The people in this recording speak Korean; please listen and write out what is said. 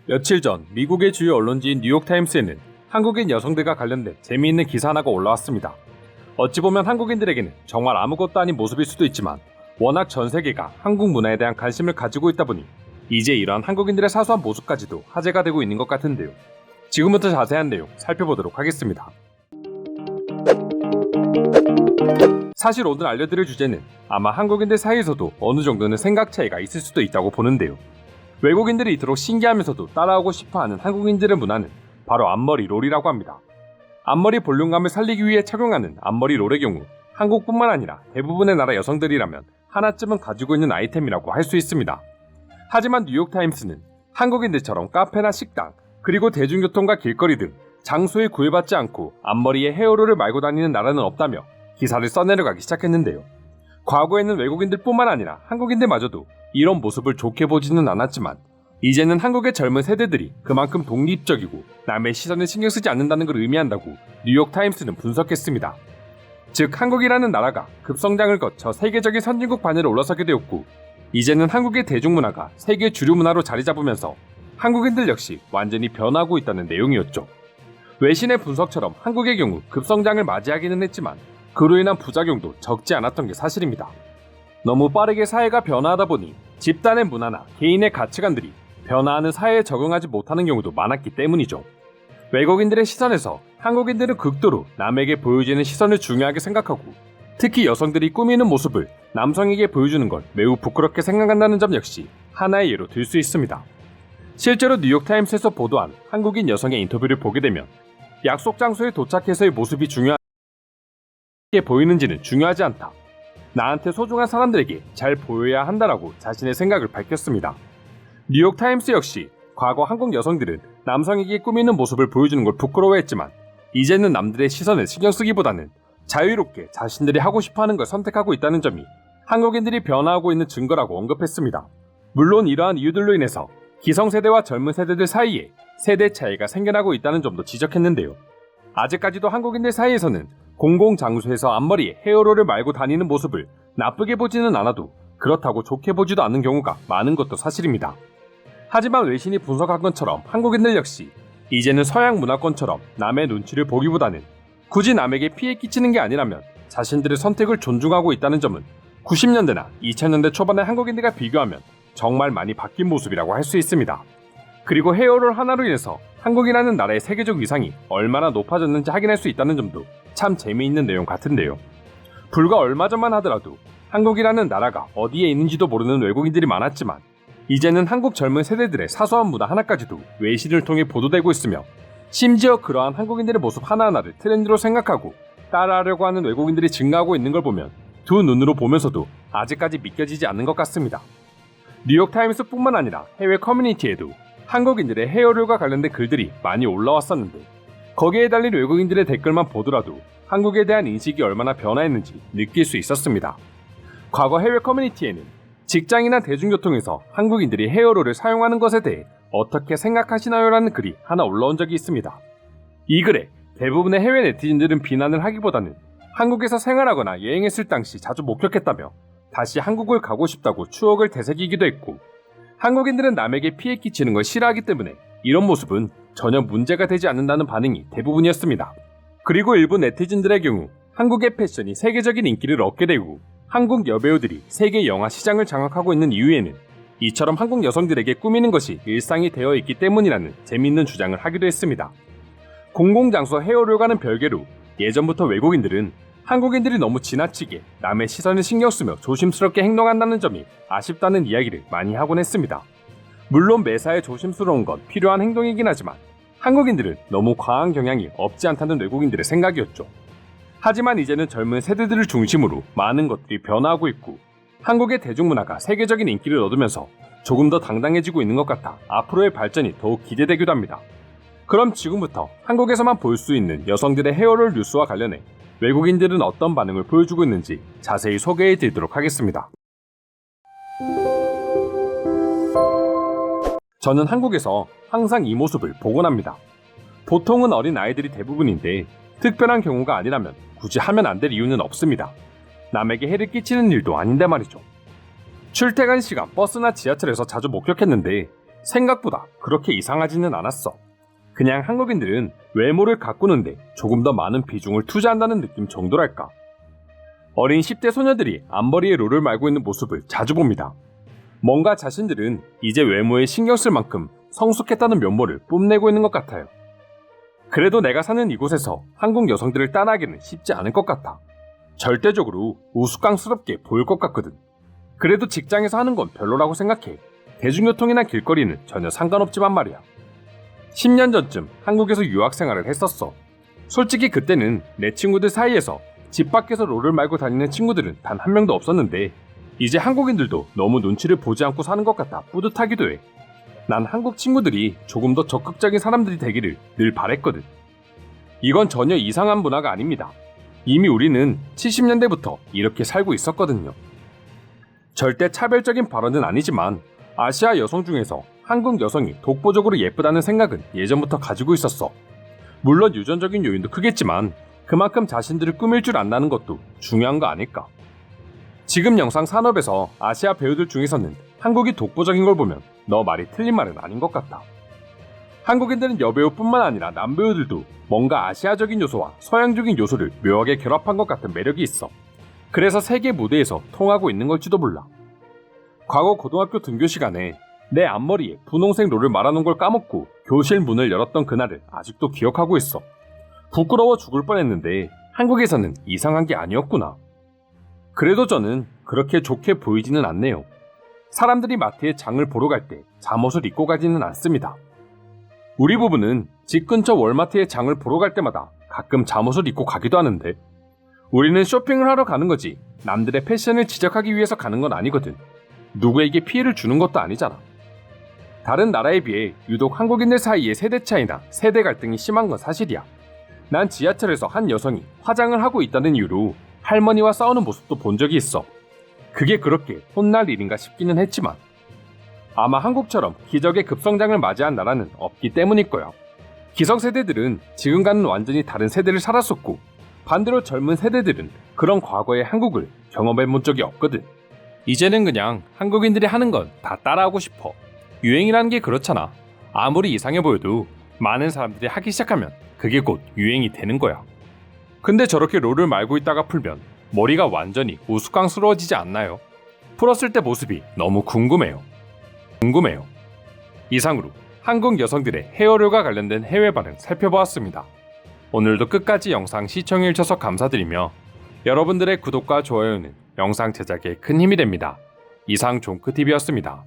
며칠 전 미국의 주요 언론지인 뉴욕타임스에는 한국인 여성들과 관련된 재미있는 기사 하나가 올라왔습니다. 어찌 보면 한국인들에게는 정말 아무것도 아닌 모습일 수도 있지만 워낙 전 세계가 한국 문화에 대한 관심을 가지고 있다 보니 이제 이러한 한국인들의 사소한 모습까지도 화제가 되고 있는 것 같은데요. 지금부터 자세한 내용 살펴보도록 하겠습니다. 사실 오늘 알려드릴 주제는 아마 한국인들 사이에서도 어느 정도는 생각 차이가 있을 수도 있다고 보는데요. 외국인들이 이토록 신기하면서도 따라하고 싶어하는 한국인들의 문화는 바로 앞머리 롤이라고 합니다. 앞머리 볼륨감을 살리기 위해 착용하는 앞머리 롤의 경우 한국뿐만 아니라 대부분의 나라 여성들이라면 하나쯤은 가지고 있는 아이템이라고 할 수 있습니다. 하지만 뉴욕타임스는 한국인들처럼 카페나 식당, 그리고 대중교통과 길거리 등 장소에 구애받지 않고 앞머리에 헤어롤을 말고 다니는 나라는 없다며 기사를 써내려가기 시작했는데요. 과거에는 외국인들뿐만 아니라 한국인들마저도 이런 모습을 좋게 보지는 않았지만 이제는 한국의 젊은 세대들이 그만큼 독립적이고 남의 시선을 신경 쓰지 않는다는 걸 의미한다고 뉴욕타임스는 분석했습니다. 즉 한국이라는 나라가 급성장을 거쳐 세계적인 선진국 반열에 올라서게 되었고 이제는 한국의 대중문화가 세계 주류 문화로 자리 잡으면서 한국인들 역시 완전히 변하고 있다는 내용이었죠. 외신의 분석처럼 한국의 경우 급성장을 맞이하기는 했지만 그로 인한 부작용도 적지 않았던 게 사실입니다. 너무 빠르게 사회가 변화하다 보니 집단의 문화나 개인의 가치관들이 변화하는 사회에 적응하지 못하는 경우도 많았기 때문이죠. 외국인들의 시선에서 한국인들은 극도로 남에게 보여지는 시선을 중요하게 생각하고 특히 여성들이 꾸미는 모습을 남성에게 보여주는 걸 매우 부끄럽게 생각한다는 점 역시 하나의 예로 들 수 있습니다. 실제로 뉴욕타임스에서 보도한 한국인 여성의 인터뷰를 보게 되면 약속 장소에 도착해서의 모습이 중요하게 보이는지는 중요하지 않다. 나한테 소중한 사람들에게 잘 보여야 한다라고 자신의 생각을 밝혔습니다. 뉴욕타임스 역시 과거 한국 여성들은 남성에게 꾸미는 모습을 보여주는 걸 부끄러워했지만 이제는 남들의 시선을 신경 쓰기보다는 자유롭게 자신들이 하고 싶어하는 걸 선택하고 있다는 점이 한국인들이 변화하고 있는 증거라고 언급했습니다. 물론 이러한 이유들로 인해서 기성세대와 젊은 세대들 사이에 세대 차이가 생겨나고 있다는 점도 지적했는데요. 아직까지도 한국인들 사이에서는 공공장소에서 앞머리에 헤어롤을 말고 다니는 모습을 나쁘게 보지는 않아도 그렇다고 좋게 보지도 않는 경우가 많은 것도 사실입니다. 하지만 외신이 분석한 것처럼 한국인들 역시 이제는 서양 문화권처럼 남의 눈치를 보기보다는 굳이 남에게 피해 끼치는 게 아니라면 자신들의 선택을 존중하고 있다는 점은 90년대나 2000년대 초반의 한국인들과 비교하면 정말 많이 바뀐 모습이라고 할 수 있습니다. 그리고 헤어롤 하나로 인해서 한국이라는 나라의 세계적 위상이 얼마나 높아졌는지 확인할 수 있다는 점도 참 재미있는 내용 같은데요. 불과 얼마 전만 하더라도 한국이라는 나라가 어디에 있는지도 모르는 외국인들이 많았지만 이제는 한국 젊은 세대들의 사소한 문화 하나까지도 외신을 통해 보도되고 있으며 심지어 그러한 한국인들의 모습 하나하나를 트렌드로 생각하고 따라하려고 하는 외국인들이 증가하고 있는 걸 보면 두 눈으로 보면서도 아직까지 믿겨지지 않는 것 같습니다. 뉴욕타임스뿐만 아니라 해외 커뮤니티에도 한국인들의 헤어롤과 관련된 글들이 많이 올라왔었는데 거기에 달린 외국인들의 댓글만 보더라도 한국에 대한 인식이 얼마나 변화했는지 느낄 수 있었습니다. 과거 해외 커뮤니티에는 직장이나 대중교통에서 한국인들이 헤어롤을 사용하는 것에 대해 어떻게 생각하시나요? 라는 글이 하나 올라온 적이 있습니다. 이 글에 대부분의 해외 네티즌들은 비난을 하기보다는 한국에서 생활하거나 여행했을 당시 자주 목격했다며 다시 한국을 가고 싶다고 추억을 되새기기도 했고 한국인들은 남에게 피해 끼치는 걸 싫어하기 때문에 이런 모습은 전혀 문제가 되지 않는다는 반응이 대부분이었습니다. 그리고 일부 네티즌들의 경우 한국의 패션이 세계적인 인기를 얻게 되고 한국 여배우들이 세계 영화 시장을 장악하고 있는 이유에는 이처럼 한국 여성들에게 꾸미는 것이 일상이 되어 있기 때문이라는 재미있는 주장을 하기도 했습니다. 공공장소 헤어롤과는 별개로 예전부터 외국인들은 한국인들이 너무 지나치게 남의 시선을 신경 쓰며 조심스럽게 행동한다는 점이 아쉽다는 이야기를 많이 하곤 했습니다. 물론 매사에 조심스러운 건 필요한 행동이긴 하지만 한국인들은 너무 과한 경향이 없지 않다는 외국인들의 생각이었죠. 하지만 이제는 젊은 세대들을 중심으로 많은 것들이 변화하고 있고 한국의 대중문화가 세계적인 인기를 얻으면서 조금 더 당당해지고 있는 것 같아 앞으로의 발전이 더욱 기대되기도 합니다. 그럼 지금부터 한국에서만 볼 수 있는 여성들의 헤어롤 뉴스와 관련해 외국인들은 어떤 반응을 보여주고 있는지 자세히 소개해 드리도록 하겠습니다. 저는 한국에서 항상 이 모습을 보곤 합니다. 보통은 어린 아이들이 대부분인데 특별한 경우가 아니라면 굳이 하면 안 될 이유는 없습니다. 남에게 해를 끼치는 일도 아닌데 말이죠. 출퇴근 시간 버스나 지하철에서 자주 목격했는데 생각보다 그렇게 이상하지는 않았어. 그냥 한국인들은 외모를 가꾸는데 조금 더 많은 비중을 투자한다는 느낌 정도랄까. 어린 10대 소녀들이 앞머리에 롤을 말고 있는 모습을 자주 봅니다. 뭔가 자신들은 이제 외모에 신경 쓸 만큼 성숙했다는 면모를 뽐내고 있는 것 같아요. 그래도 내가 사는 이곳에서 한국 여성들을 따라하기는 쉽지 않을 것 같아. 절대적으로 우스꽝스럽게 보일 것 같거든. 그래도 직장에서 하는 건 별로라고 생각해. 대중교통이나 길거리는 전혀 상관없지만 말이야. 10년 전쯤 한국에서 유학 생활을 했었어. 솔직히 그때는 내 친구들 사이에서 집 밖에서 롤을 말고 다니는 친구들은 단 한 명도 없었는데 이제 한국인들도 너무 눈치를 보지 않고 사는 것 같아 뿌듯하기도 해. 난 한국 친구들이 조금 더 적극적인 사람들이 되기를 늘 바랬거든. 이건 전혀 이상한 문화가 아닙니다. 이미 우리는 70년대부터 이렇게 살고 있었거든요. 절대 차별적인 발언은 아니지만 아시아 여성 중에서 한국 여성이 독보적으로 예쁘다는 생각은 예전부터 가지고 있었어. 물론 유전적인 요인도 크겠지만 그만큼 자신들을 꾸밀 줄 안다는 것도 중요한 거 아닐까. 지금 영상 산업에서 아시아 배우들 중에서는 한국이 독보적인 걸 보면 너 말이 틀린 말은 아닌 것 같다. 한국인들은 여배우뿐만 아니라 남배우들도 뭔가 아시아적인 요소와 서양적인 요소를 묘하게 결합한 것 같은 매력이 있어. 그래서 세계 무대에서 통하고 있는 걸지도 몰라. 과거 고등학교 등교 시간에 내 앞머리에 분홍색 롤을 말아놓은 걸 까먹고 교실 문을 열었던 그날을 아직도 기억하고 있어. 부끄러워 죽을 뻔했는데 한국에서는 이상한 게 아니었구나. 그래도 저는 그렇게 좋게 보이지는 않네요. 사람들이 마트에 장을 보러 갈 때 잠옷을 입고 가지는 않습니다. 우리 부부는 집 근처 월마트에 장을 보러 갈 때마다 가끔 잠옷을 입고 가기도 하는데 우리는 쇼핑을 하러 가는 거지 남들의 패션을 지적하기 위해서 가는 건 아니거든. 누구에게 피해를 주는 것도 아니잖아. 다른 나라에 비해 유독 한국인들 사이의 세대 차이나 세대 갈등이 심한 건 사실이야. 난 지하철에서 한 여성이 화장을 하고 있다는 이유로 할머니와 싸우는 모습도 본 적이 있어. 그게 그렇게 혼날 일인가 싶기는 했지만 아마 한국처럼 기적의 급성장을 맞이한 나라는 없기 때문일 거야. 기성세대들은 지금과는 완전히 다른 세대를 살았었고 반대로 젊은 세대들은 그런 과거의 한국을 경험해본 적이 없거든. 이제는 그냥 한국인들이 하는 건 다 따라하고 싶어. 유행이라는 게 그렇잖아. 아무리 이상해 보여도 많은 사람들이 하기 시작하면 그게 곧 유행이 되는 거야. 근데 저렇게 롤을 말고 있다가 풀면 머리가 완전히 우스꽝스러워지지 않나요? 풀었을 때 모습이 너무 궁금해요. 이상으로 한국 여성들의 헤어롤과 관련된 해외 반응 살펴보았습니다. 오늘도 끝까지 영상 시청해주셔서 감사드리며 여러분들의 구독과 좋아요는 영상 제작에 큰 힘이 됩니다. 이상 종크TV였습니다.